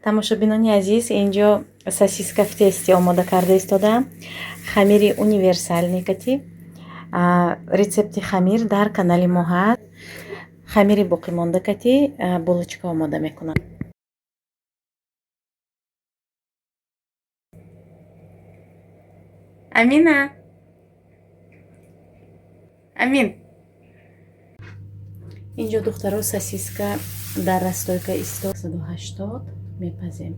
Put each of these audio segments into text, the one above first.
тамошобинони азиз, инҷо сосиска в тесте омода карда истодам. Хамири универсал никати. Рецепти хамир дар канали мо ҳаст. Хамири боқимонда кати булочка омода мекунам. Амина, Амин. Инҷо духтаро сосиска дар расстойка истод 180 мепазем.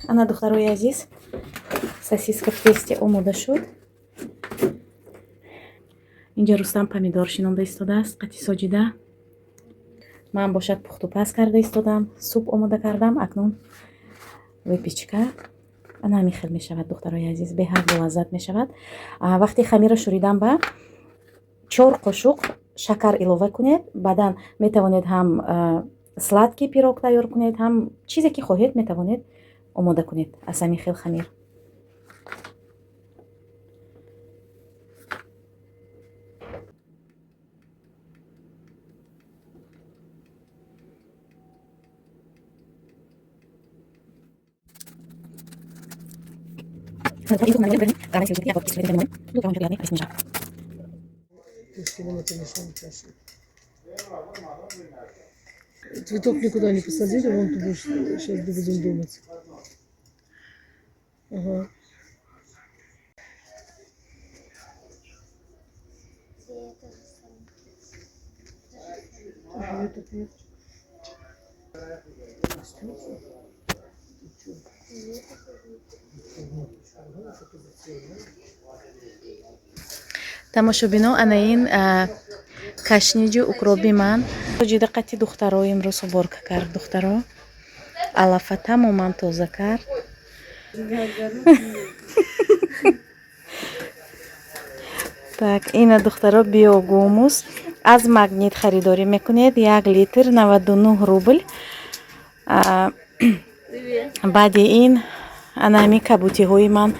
Ана духтарои азиз, сосиска в тесте омода шуд. Инҷа Рустам помидор шинонда истодааст, қати соҷида. Ман бошад пухтупаз карда истодам, суп омода кардам. Акнун выпечка. Ана ҳамин хел мешавад духтарои азиз, беҳад лаззат мешавад. Вақти хамира шуридам ба 4 қошуқ шакар илова кунед. Баъдан метавонед ҳам сладкий пирог тайёр кунед, ҳам чизе ки хоҳед метавонед омода кунед аз ҳамин хел хамир. Цветок никуда не посадили, вон ты будешь, сейчас будем думать. Ага. тамошобино анаин кашниҷи укроби ман ҷида қати духтаро имрӯз уборка кард. Духтаро алафа тамоман тоза кард. Так, ина духтаро биогумус аз магнит харидорӣ мекунед. 1 литр 99 рубл. баъди ин ана ҳамин кабутиҳои ман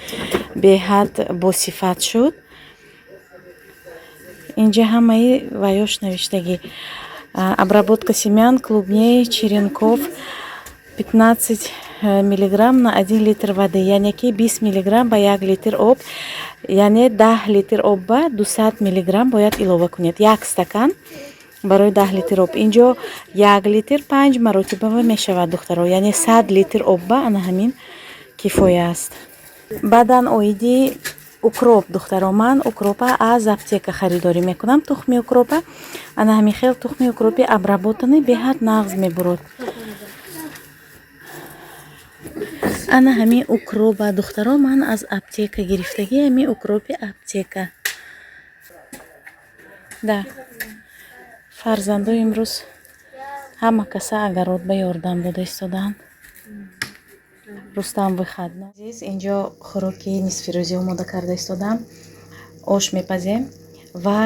беҳад босифат шуд. Инҷа ҳамаи ваёш навиштагӣ. Обработка семян, клубней, черенков 15 миллиграмм на 1 литр воды, яъне ки 20 миллиграмм ба 1 литр об, яъне 10 литр об ба 200 миллиграмм бояд илова кунед. 1 стакан барои 10 литр об. Инҷо 1 литр 5 маротиба мешавад духтаро, яъне 100 литр об ба ана ҳамин кифоя аст. баъдан оиди укроп духтаро, ман укропа аз аптека харидорӣ мекунам. тухми укропа ана ҳамин хел тухми укропи обработани беҳад нағз мебурад. ана ҳамин укропа духтаро ман аз аптека гирифтагӣ, ҳамин укропи аптека. Да фарзандо имрӯз ҳама каса агарот ба ёрдам дода истодаанд. Рустам выходна. Здесь инҷо хӯроки нисфирӯзӣ омода карда истодам. Ош мепазем ва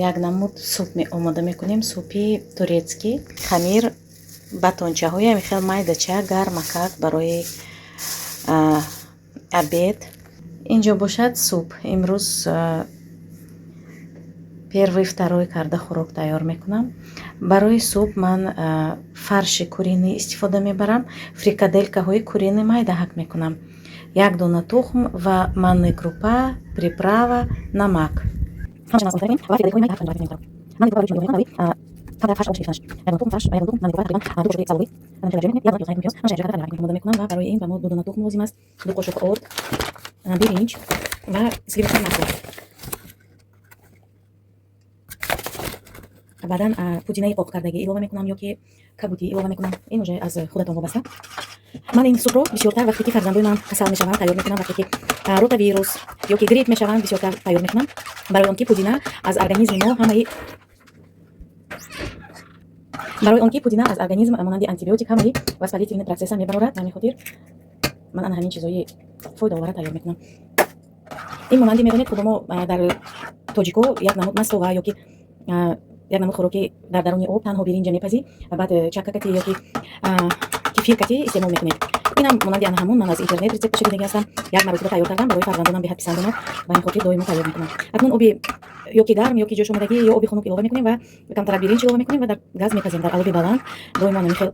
як намуд суп омода мекунем. Супи турецкий, хамир, батончаҳои ҳамин хел майдача, гармакак барои обед. Инҷо бошад суп. Имрӯз первый второй карда хӯрок тайёр мекунам. барои суп ман фарши курини истифода мебарам. Фрикаделкаҳои курини майда ҳак мекунам. 1 дона тухм ва манни крупа, приправа, намак. барои ин ба мо 2 дона тухм лозим аст, 2 қошуқ орд, биринҷ ва сливочный масло. баъдан пудинаи поқ кардагӣ илова мекунам ё ки кабудӣ илова мекунам. Ин уже аз худатон вобаста. ман ин супро бисёртар вақте ки фарзандои ман касал мешаванд тайёр мекунам, вақте ки ротавирус ё ки грипп мешаванд бисёртар тайёр мекунам, барои он ки пудина аз организми мо ҳамаи барои он ки пудина аз организм монанди антибиотик ҳамаи воспалительни процесса мебарорад. ҳамин хотир ман ана ҳамин чизои фоидаовара тайёр мекунам. ин монанди медонед худо мо дар тоҷико як намуд мастова ё ки як намуд хӯроки дар даруни об танҳо биринҷа мепазӣ ва баъд чаккакати ё ки кефиркати истеъмол мекунед. инам монанди ана ҳамун ман аз интернет рецепташа дидаги ҳастам. Як маротиба тайёр кардам, барои фарзандонам беҳад писанд омад ва ин хотир доимо тайёр мекунам. акнун оби ё ки гарм ё ки ҷӯшомадагӣ ё оби хунук илова мекунем ва камтарак биринҷ илова мекунем ва дар газ мепазем, дар алоби баланд доимо ана михел.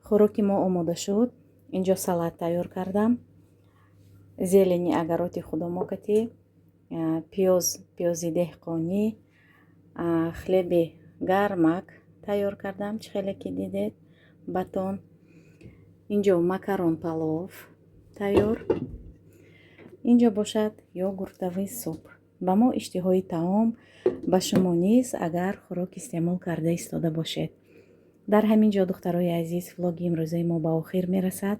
хӯроки мо омода шуд. Инҷо салат тайёр кардам, зелени агароти худомокатӣ, пиёзи деҳқонӣ, хлеби гармак тайёр кардам, чӣ хеле ки дидед, батон. инҷо макарон палов тайёр. инҷо бошад йогуртовый суп. ба мо иштиҳои таом, ба шумо низ агар хӯрок истеъмол карда истода бошед. дар ҳамин ҷо духтарои азиз, влоги имрӯзаи мо ба охир мерасад.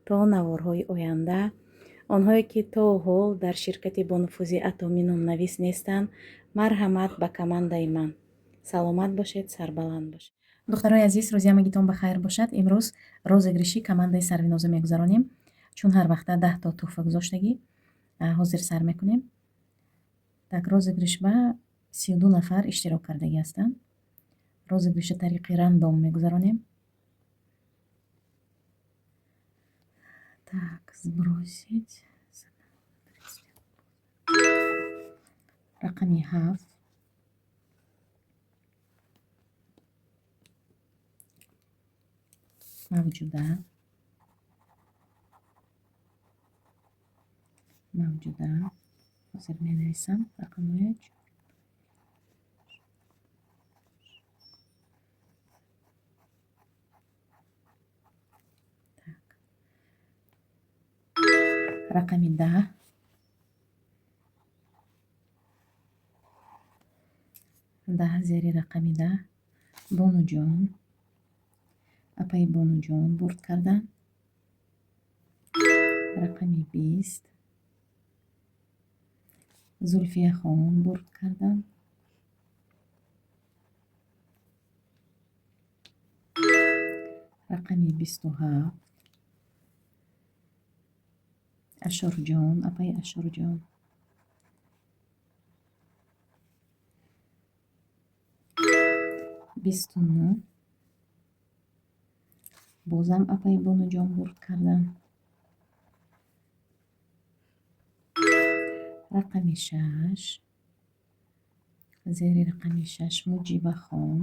То наворҳои оянда, онҳое ки то ҳол дар ширкати бонуфузи атомӣ номнавис нестанд, марҳамат ба командаи ман. саломат бошед, сарбаланд бошед. духтарои азиз, рӯзи ҳамагитон ба хайр бошад. имрӯз розыгриши командаи сарвинозу мегузаронем. чун ҳар вақта 10 то тӯҳфа гузоштагӣ ҳозир сар мекунем. так розыгриш ба 32 нафар иштирок кардагӣ ҳастанд. розыгриши тариқи рандом мегузаронем. так сбросить рақами 7 мавҷуда ҳозир менависам рақамҳояш. рақами 10 зери рақами 10 бонуҷон, апаи бонуҷон бурд кардан. рақами 20 зульфияхон бурд кардан. рақами 27 ашурҷон, апаи ашурҷон 29. Бозам апаи бонуҷон бурд кардан. Рақами 6. зери рақами 6 муҷибахон.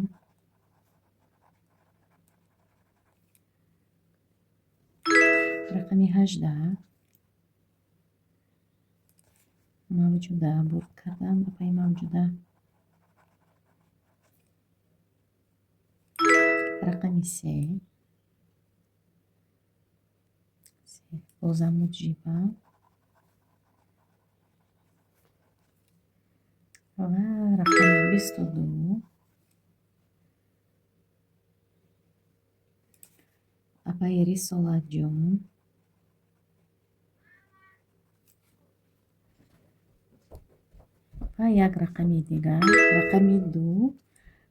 рақами 18. мавҷуда бурд кардан апаи мавҷуда. рақами 3. бозам муҷиба ва рақами 22. апаи рисолатҷон. ва як рақами дигар, рақами 2,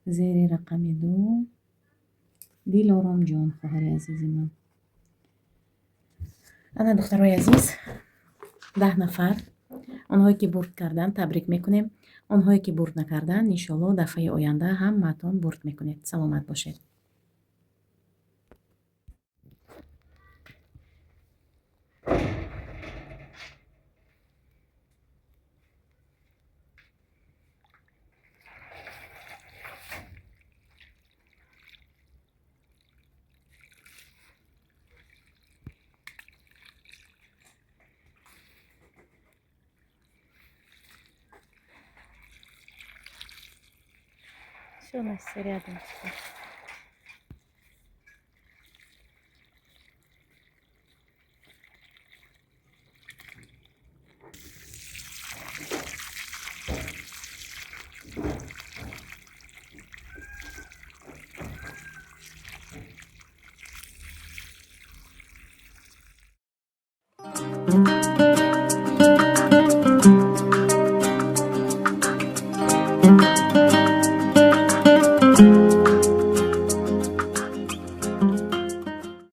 зери рақами 2, дилоромҷон, хоҳари азизи ман. ана духтарои азиз, 10 нафар онҳое ки бурд кардан табрик мекунем. Онҳое ки бурд накарданд иншоалло дафъаи оянда ҳамаатон бурд мекунед. Саломат бошед. Всё, Настя, рядом.